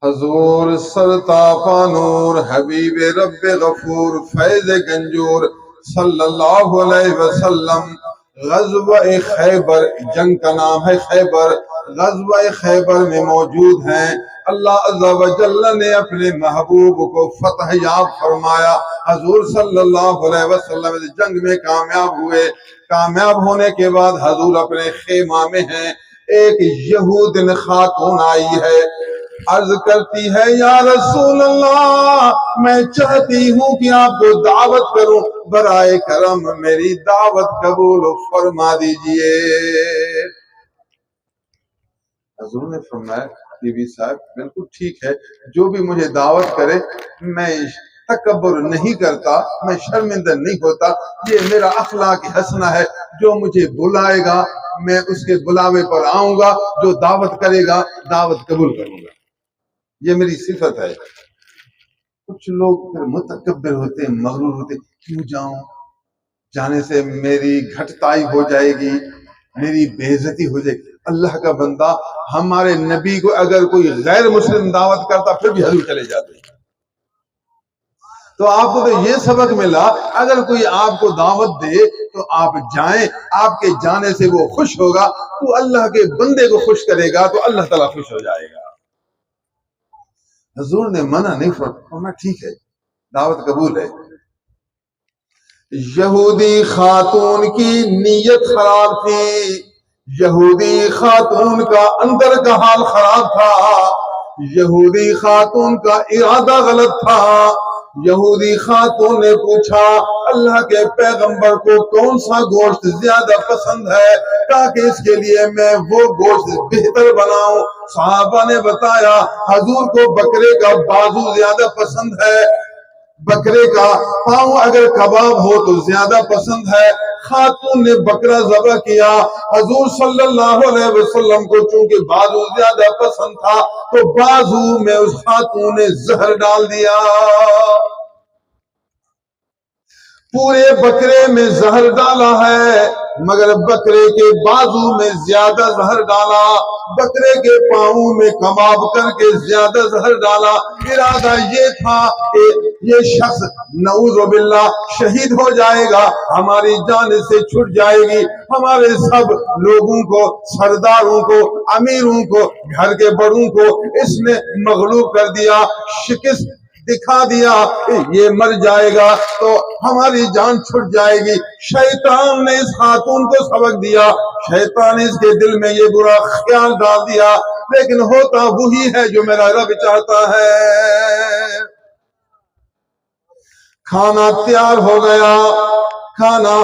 حضور سرتاپا نور حبیب رب غفور فیض گنجور صلی اللہ علیہ وسلم غزوہ خیبر، جنگ کا نام ہے خیبر، غزوہ خیبر میں موجود ہیں۔ اللہ عز و جل نے اپنے محبوب کو فتح یاب فرمایا۔ حضور صلی اللہ علیہ وسلم اس جنگ میں کامیاب ہوئے۔ کامیاب ہونے کے بعد حضور اپنے خیمہ میں ہیں، ایک یہودن خاتون آئی ہے، عرض کرتی ہے یا رسول اللہ میں چاہتی ہوں کہ آپ کو دعوت کروں، برائے کرم میری دعوت قبول فرما دیجئے۔ حضور نے فرمایا بی بی صاحب بالکل ٹھیک ہے، جو بھی مجھے دعوت کرے میں تکبر نہیں کرتا، میں شرمندہ نہیں ہوتا، یہ میرا اخلاق حسنہ ہے، جو مجھے بلائے گا میں اس کے بلاوے پر آؤں گا، جو دعوت کرے گا دعوت قبول کروں گا، یہ میری صفت ہے۔ کچھ لوگ پھر متکبر ہوتے ہیں، مغرور ہوتے ہیں، کیوں جاؤں، جانے سے میری گھٹتائی ہو جائے گی، میری بے عزتی ہو جائے گی۔ اللہ کا بندہ، ہمارے نبی کو اگر کوئی غیر مسلم دعوت کرتا پھر بھی حضور چلے جاتے۔ تو آپ کو تو یہ سبق ملا، اگر کوئی آپ کو دعوت دے تو آپ جائیں، آپ کے جانے سے وہ خوش ہوگا، تو اللہ کے بندے کو خوش کرے گا تو اللہ تعالیٰ خوش ہو جائے گا۔ حضور نے منع نہیں فرمایا، ٹھیک ہے دعوت قبول ہے۔ یہودی خاتون کی نیت خراب تھی، یہودی خاتون کا اندر کا حال خراب تھا، یہودی خاتون کا ارادہ غلط تھا۔ یہودی خاتون نے پوچھا اللہ کے پیغمبر کو کون سا گوشت زیادہ پسند ہے تاکہ اس کے لیے میں وہ گوشت بہتر بناؤں۔ صحابہ نے بتایا حضور کو بکرے کا بازو زیادہ پسند ہے، بکرے کا پاؤں اگر کباب ہو تو زیادہ پسند ہے۔ خاتون نے بکرا ذبح کیا، حضور صلی اللہ علیہ وسلم کو چونکہ بازو زیادہ پسند تھا تو بازو میں اس خاتون نے زہر ڈال دیا، پورے بکرے میں زہر ڈالا ہے مگر بکرے کے بازو میں زیادہ زہر ڈالا، بکرے کے پاؤں میں کباب کر کے زیادہ زہر ڈالا۔ ارادہ یہ تھا کہ یہ شخص نعوذ باللہ شہید ہو جائے گا، ہماری جان سے چھٹ جائے گی، ہمارے سب لوگوں کو، سرداروں کو، امیروں کو، گھر کے بڑوں کو اس نے مغلوب کر دیا، شکست دکھا دیا، یہ مر جائے گا تو ہماری جان چھٹ جائے گی۔ شیطان نے اس خاتون کو سبق دیا، شیطان نے اس کے دل میں یہ برا خیال ڈال دیا، لیکن ہوتا وہی ہے جو میرا رب چاہتا ہے۔ کھانا تیار ہو گیا، کھانا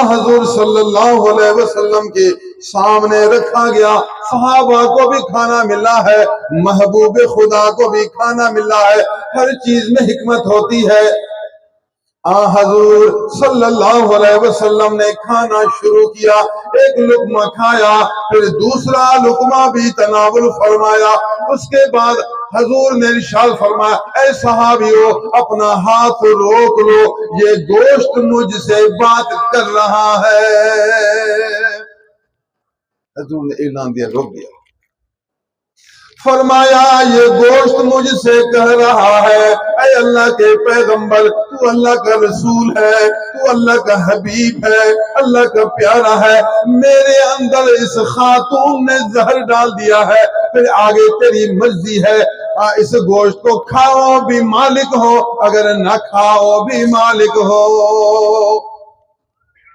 حضور صلی اللہ علیہ وسلم کے سامنے رکھا گیا، صحابہ کو بھی کھانا ملا ہے، محبوب خدا کو بھی کھانا ملا ہے، ہر چیز میں حکمت ہوتی ہے۔ حضور صلی اللہ علیہ وسلم نے کھانا شروع کیا، ایک لقمہ کھایا، پھر دوسرا لقمہ بھی تناول فرمایا، اس کے بعد حضور نے ارشاد فرمایا اے صحابیوں اپنا ہاتھ روک لو، یہ گوشت مجھ سے بات کر رہا ہے۔ حضور نے اعلان دیا، روک دیا، فرمایا یہ گوشت مجھ سے کہہ رہا ہے اے اللہ کے پیغمبر، تو اللہ کا رسول ہے، تو اللہ کا حبیب ہے، اللہ کا پیارا ہے، میرے اندر اس خاتون نے زہر ڈال دیا ہے، پھر آگے تیری مرضی ہے، اس گوشت کو کھاؤ بھی مالک ہو، اگر نہ کھاؤ بھی مالک ہو۔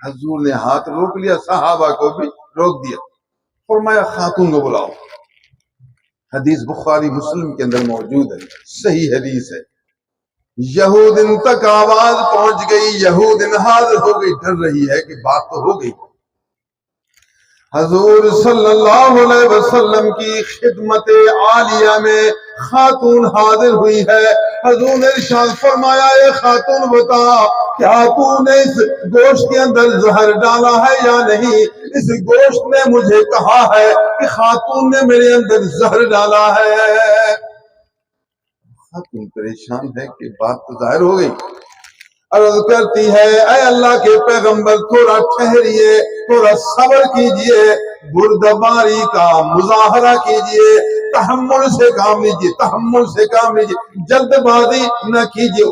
حضور نے ہاتھ روک لیا، صحابہ کو بھی روک دیا، فرمایا خاتون کو بلاؤ۔ حدیث بخاری مسلم کے اندر موجود ہے، صحیح حدیث ہے۔ یہودن تک آواز پہنچ گئی، یہودن حاضر ہو گئی، ڈر رہی ہے کہ بات تو ہو گئی۔ حضور صلی اللہ علیہ وسلم کی خدمت عالیہ میں خاتون حاضر ہوئی ہے، حضور نے ارشاد فرمایا اے خاتون بتا کیا تو نے اس گوشت کے اندر زہر ڈالا ہے یا نہیں؟ اس گوشت نے مجھے کہا ہے کہ خاتون نے میرے اندر زہر ڈالا ہے۔ خاتون پریشان ہے کہ بات تو ظاہر ہو گئی، عرض کرتی ہے اے اللہ کے پیغمبر تھوڑا ٹھہریے، تھوڑا صبر کیجئے، بردباری کا مظاہرہ کیجئے، تحمل سے کام لیجیے، تحمل سے کام لیجیے، جلد بازی نہ کیجیے،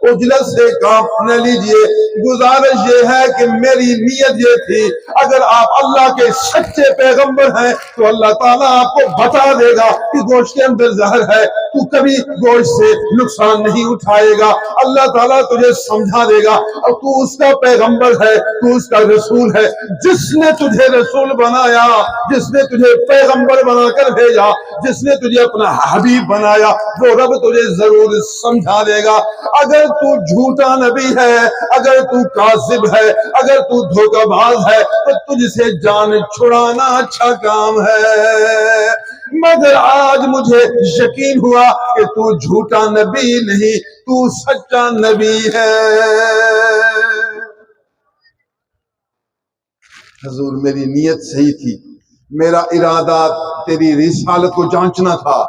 عجلت سے کام نہ لیجیے۔ گزارش یہ ہے کہ میری نیت یہ تھی، اگر آپ اللہ کے سچے پیغمبر ہیں تو اللہ تعالیٰ آپ کو بتا دے گا کہ گوشت کے اندر زہر ہے، تو کبھی گوشت سے نقصان نہیں اٹھائے گا، اللہ تعالیٰ تجھے سمجھا دے گا، اور تو اس کا پیغمبر ہے، تو اس کا رسول ہے۔ جس نے تجھے رسول بنایا، جس نے تجھے پیغمبر بنا کر بھیجا، جس نے تجھے اپنا حبیب بنایا، وہ رب تجھے ضرور سمجھا دے گا۔ اگر تو جھوٹا نبی ہے، اگر تو کاذب ہے، اگر تو دھوکہ باز ہے، تو تجھ سے جان چھڑانا اچھا کام ہے۔ مگر آج مجھے یقین ہوا کہ تو جھوٹا نبی نہیں، تو سچا نبی ہے۔ حضور میری نیت صحیح تھی، میرا ارادہ تیری رسالت کو جانچنا تھا،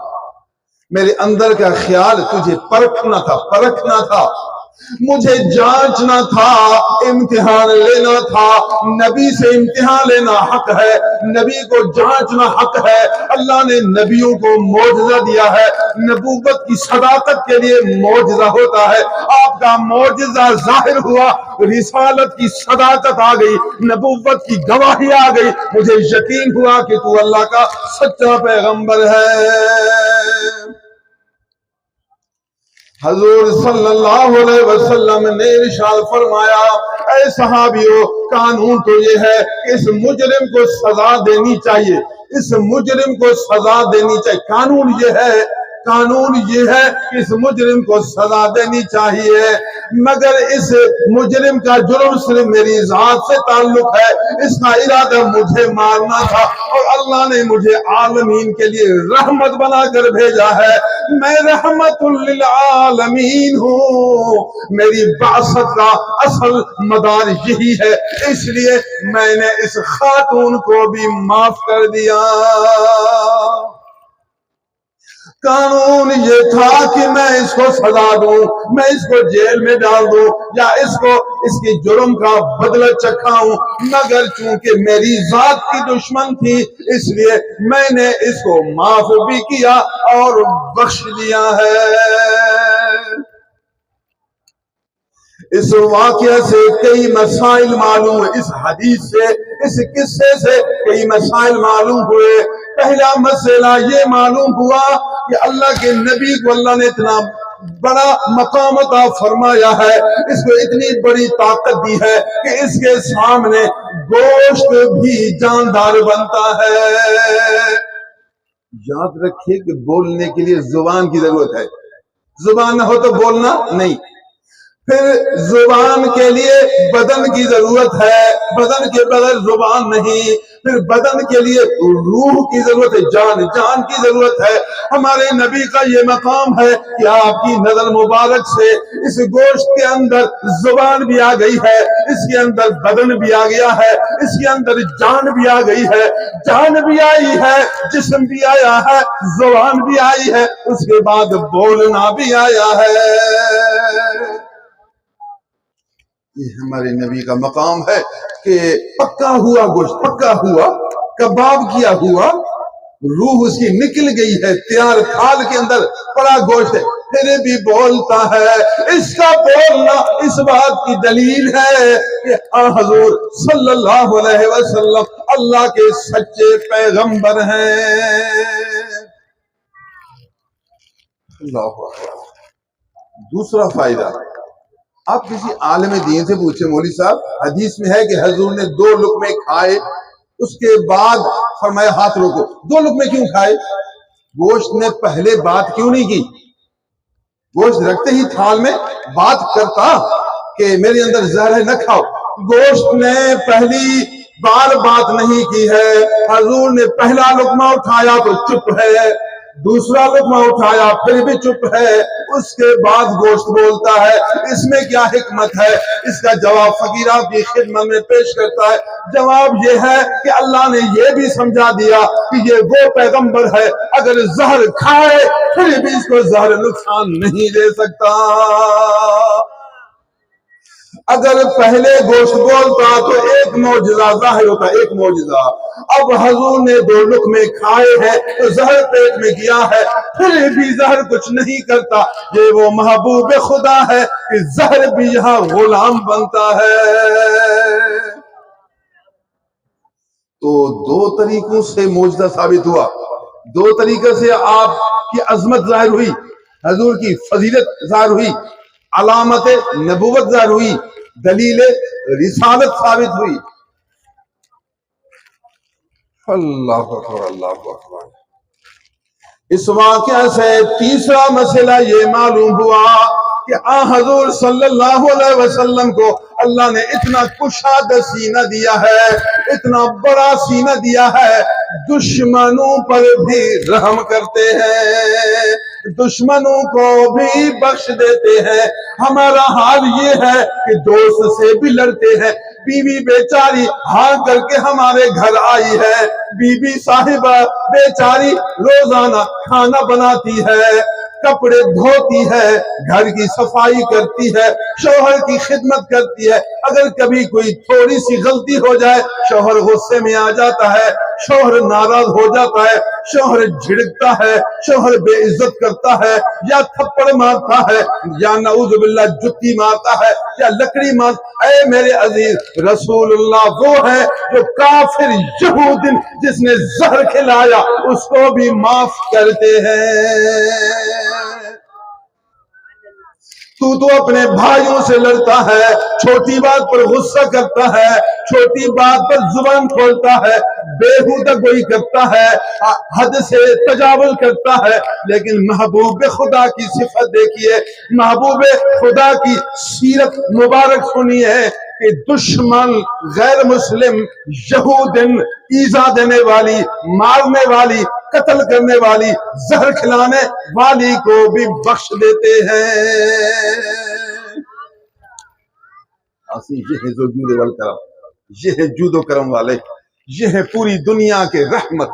میرے اندر کا خیال تجھے پرکھنا تھا، مجھے جانچنا تھا، امتحان لینا تھا۔ نبی سے امتحان لینا حق ہے، نبی کو جانچنا حق ہے۔ اللہ نے نبیوں کو معجزہ دیا ہے، نبوت کی صداقت کے لیے معجزہ ہوتا ہے۔ آپ کا معجزہ ظاہر ہوا، رسالت کی صداقت آ گئی، نبوت کی گواہی آ گئی، مجھے یقین ہوا کہ تو اللہ کا سچا پیغمبر ہے۔ حضور صلی اللہ علیہ وسلم نے ارشاد فرمایا، اے صحابیوں، قانون تو یہ ہے کہ اس مجرم کو سزا دینی چاہیے، اس مجرم کو سزا دینی چاہیے۔ قانون یہ ہے کہ اس مجرم کو سزا دینی چاہیے، مگر اس مجرم کا جرم صرف میری ذات سے تعلق ہے، اس کا ارادہ مجھے مارنا تھا، اور اللہ نے مجھے عالمین کے لیے رحمت بنا کر بھیجا ہے۔ میں رحمت للعالمین ہوں، میری بعثت کا اصل مدار یہی ہے، اس لیے میں نے اس خاتون کو بھی معاف کر دیا۔ قانون یہ تھا کہ میں اس کو سزا دوں، میں اس کو جیل میں ڈال دوں، یا اس کو اس کی جرم کا بدلہ چکھاؤں، مگر چونکہ میری ذات کی دشمن تھی، اس لیے میں نے اس کو معاف بھی کیا اور بخش دیا ہے۔ اس واقعہ سے کئی مسائل معلوم ہوئے، اس حدیث سے، اس قصے سے کئی مسائل معلوم ہوئے۔ پہلا مسئلہ یہ معلوم ہوا کہ اللہ کے نبی کو اللہ نے اتنا بڑا مقام عطا فرمایا ہے، اس کو اتنی بڑی طاقت دی ہے کہ اس کے سامنے گوشت بھی جاندار بنتا ہے۔ یاد رکھیے کہ بولنے کے لیے زبان کی ضرورت ہے، زبان نہ ہو تو بولنا نہیں، پھر زبان کے لیے بدن کی ضرورت ہے، بدن کے بغیر زبان نہیں، پھر بدن کے لیے روح کی ضرورت ہے، جان کی ضرورت ہے۔ ہمارے نبی کا یہ مقام ہے کہ آپ کی نظر مبارک سے اس گوشت کے اندر زبان بھی آ گئی ہے، اس کے اندر بدن بھی آ گیا ہے، اس کے اندر جان بھی آ گئی ہے، جان بھی آئی ہے، جسم بھی آیا ہے، زبان بھی آئی ہے، اس کے بعد بولنا بھی آیا ہے۔ یہ ہمارے نبی کا مقام ہے کہ پکا ہوا گوشت، پکا ہوا، کباب کیا ہوا، روح اس کی نکل گئی ہے، تیار کھال کے اندر پڑا گوشت ہے، پھر بھی بولتا ہے۔ اس کا بولنا اس بات کی دلیل ہے کہ حضور صلی اللہ علیہ وسلم اللہ کے سچے پیغمبر ہیں۔ اللہ اکبر۔ دوسرا فائدہ، آپ کسی عالم دین سے پوچھیں، مولوی صاحب حدیث میں ہے کہ حضور نے 2 لقمے کھائے، اس کے بعد فرمایا ہاتھ روکو۔ 2 لقمے کیوں کھائے؟ گوشت نے پہلے بات کیوں نہیں کی؟ گوشت رکھتے ہی تھال میں بات کرتا کہ میرے اندر زہر ہے نہ کھاؤ۔ گوشت نے پہلی بار بات نہیں کی ہے، حضور نے پہلا لقمہ اٹھایا تو چپ ہے، دوسرا لقمہ اٹھایا پھر بھی چپ ہے، اس کے بعد گوشت بولتا ہے۔ اس میں کیا حکمت ہے؟ اس کا جواب فقیر آپ کی خدمت میں پیش کرتا ہے۔ جواب یہ ہے کہ اللہ نے یہ بھی سمجھا دیا کہ یہ وہ پیغمبر ہے، اگر زہر کھائے پھر بھی اس کو زہر نقصان نہیں دے سکتا۔ اگر پہلے گوشت بولتا تو ایک معجزہ ظاہر ہوتا، ایک معجزہ۔ اب حضور نے 2 لقمے کھائے ہیں تو زہر پیٹ میں گیا ہے، پھر بھی زہر کچھ نہیں کرتا۔ یہ وہ محبوب خدا ہے کہ زہر بھی یہاں غلام بنتا ہے۔ تو 2 طریقوں سے معجزہ ثابت ہوا، 2 طریقے سے آپ کی عظمت ظاہر ہوئی، حضور کی فضیلت ظاہر ہوئی، علامت نبوت ظاہر ہوئی، دلیل رسالت ثابت ہوئی۔ اللہ اکبر، اللہ اکبر۔ اس واقعہ سے تیسرا مسئلہ یہ معلوم ہوا کہ حضور صلی اللہ علیہ وسلم کو اللہ نے اتنا کشادہ سینہ دیا ہے، اتنا بڑا سینہ دیا ہے، دشمنوں پر بھی رحم کرتے ہیں، دشمنوں کو بھی بخش دیتے ہیں۔ ہمارا حال یہ ہے کہ دوست سے بھی لڑتے ہیں، بیوی بیچاری ہاں کر کے ہمارے گھر آئی ہے، بیوی صاحبہ بیچاری روزانہ کھانا بناتی ہے، کپڑے دھوتی ہے، گھر کی صفائی کرتی ہے، شوہر کی خدمت کرتی ہے۔ اگر کبھی کوئی تھوڑی سی غلطی ہو جائے، شوہر غصے میں آ جاتا ہے، شوہر ناراض ہو جاتا ہے، شوہر جھڑکتا ہے، شوہر بے عزت کرتا ہے، یا تھپڑ مارتا ہے، یا نعوذ باللہ جتی مارتا ہے، یا لکڑی مارتا۔ اے میرے عزیز، رسول اللہ وہ ہے جو کافر یہودی جس نے زہر کھلایا اس کو بھی معاف کرتے ہیں۔ تو اپنے بھائیوں سے لڑتا ہے، چھوٹی بات پر غصہ کرتا ہے، چھوٹی بات پر زبان کھولتا ہے، بےہودہ گوئی کرتا ہے، حد سے تجاوز کرتا ہے، لیکن محبوب خدا کی صفت دیکھیے، محبوب خدا کی سیرت مبارک سنیے کہ دشمن غیر مسلم یہودن ایذا دینے والی، مارنے والی، قتل کرنے والی، زہر کھلانے والی کو بھی بخش دیتے ہیں۔ یہ ہے جو جود و کرم، یہ ہے جود و کرم والے، یہ ہے پوری دنیا کے رحمت۔